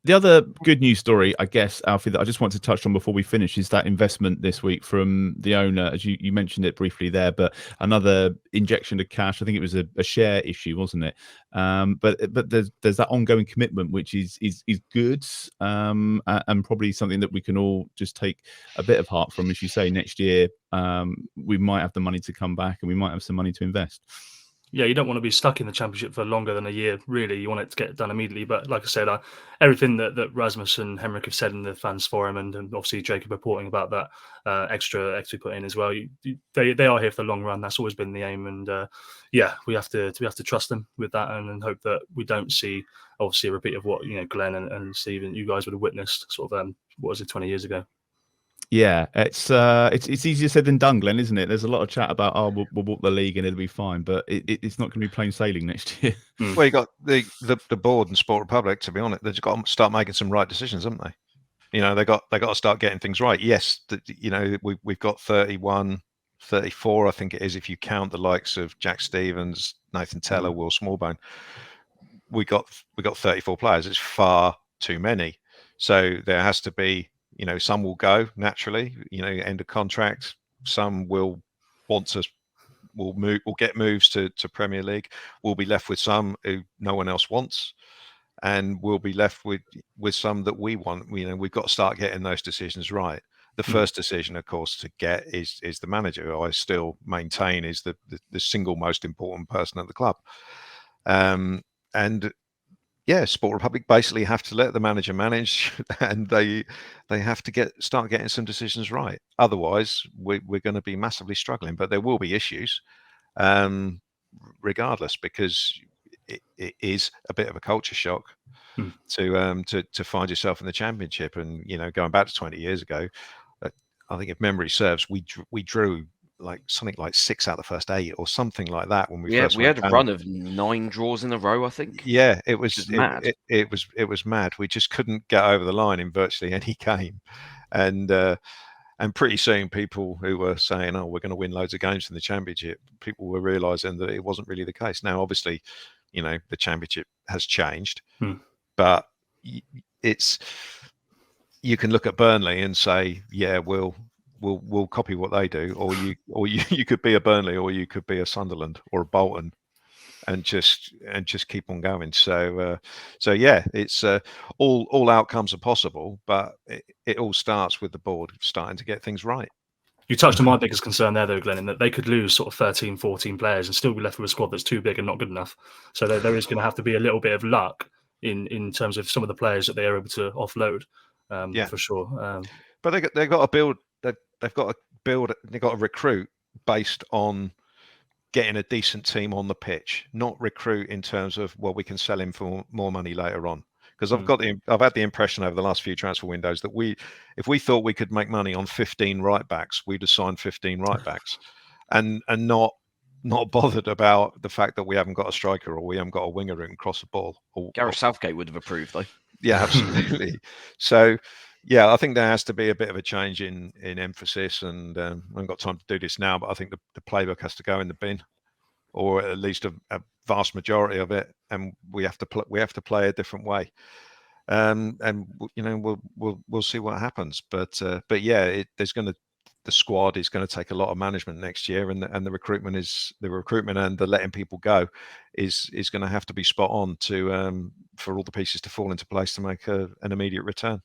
The other good news story, I guess, Alfie, that I just want to touch on before we finish is that investment this week from the owner, as you mentioned it briefly there, but another injection of cash. I think it was a share issue, wasn't it? But there's that ongoing commitment, which is good, and probably something that we can all just take a bit of heart from. As you say, next year we might have the money to come back, and we might have some money to invest. Yeah, you don't want to be stuck in the Championship for longer than a year, really. You want it to get done immediately. But like I said, everything that Rasmus and Henrik have said in the fans forum, and obviously Jacob reporting about that extra equity put in as well, they are here for the long run. That's always been the aim. And yeah, we have to trust them with that and hope that we don't see, obviously, a repeat of what Glenn and Steve and you guys would have witnessed sort of, what was it, 20 years ago. Yeah, it's easier said than done, Glenn, isn't it? There's a lot of chat about we'll walk the league and it'll be fine, but it's not going to be plain sailing next year. Well, you got the board and Sport Republic. To be honest, they've got to start making some right decisions, haven't they? They got to start getting things right. Yes, we've got 31, 34, I think it is, if you count the likes of Jack Stevens, Nathan Teller, Will Smallbone. We got 34 players. It's far too many. So there has to be. Some will go naturally, end of contract. Some will want to, will get moves to Premier League. We'll be left with some who no one else wants, and we'll be left with some that we want. We've got to start getting those decisions right. The first decision, of course, to get is the manager, who I still maintain is the single most important person at the club. And yeah, Sport Republic basically have to let the manager manage, and they have to start getting some decisions right. Otherwise, we're going to be massively struggling. But there will be issues, regardless, because it is a bit of a culture shock to find yourself in the Championship. And going back to 20 years ago, I think if memory serves, we drew something like 6 out of the first 8 or something like that when we first we had a run of 9 draws in a row, I think. Yeah, it was mad. It was mad. We just couldn't get over the line in virtually any game, and pretty soon people who were saying, "Oh, we're going to win loads of games in the Championship," people were realising that it wasn't really the case. Now, obviously, the Championship has changed, but you can look at Burnley and say, "Yeah, we'll copy what they do," or you could be a Burnley, or you could be a Sunderland or a Bolton, and just keep on going. So yeah, it's all outcomes are possible, but it all starts with the board starting to get things right. You touched on my biggest concern there, though, Glenn, in that they could lose sort of 13, 14 players and still be left with a squad that's too big and not good enough. So there is going to have to be a little bit of luck in terms of some of the players that they are able to offload, for sure. But they've got to build. They've got to build. They've got to recruit based on getting a decent team on the pitch, not recruit in terms of, well, we can sell him for more money later on. Because I've had the impression over the last few transfer windows that if we thought we could make money on 15 right backs, we'd have signed 15 right backs, and not bothered about the fact that we haven't got a striker or we haven't got a winger who can cross the ball. Gareth Southgate would have approved, though. Yeah, absolutely. So, yeah, I think there has to be a bit of a change in emphasis, and I haven't got time to do this now, but I think the playbook has to go in the bin, or at least a vast majority of it, and we have to play a different way. And we'll see what happens. But yeah, the squad is going to take a lot of management next year, and the recruitment and the letting people go is going to have to be spot on for all the pieces to fall into place to make an immediate return.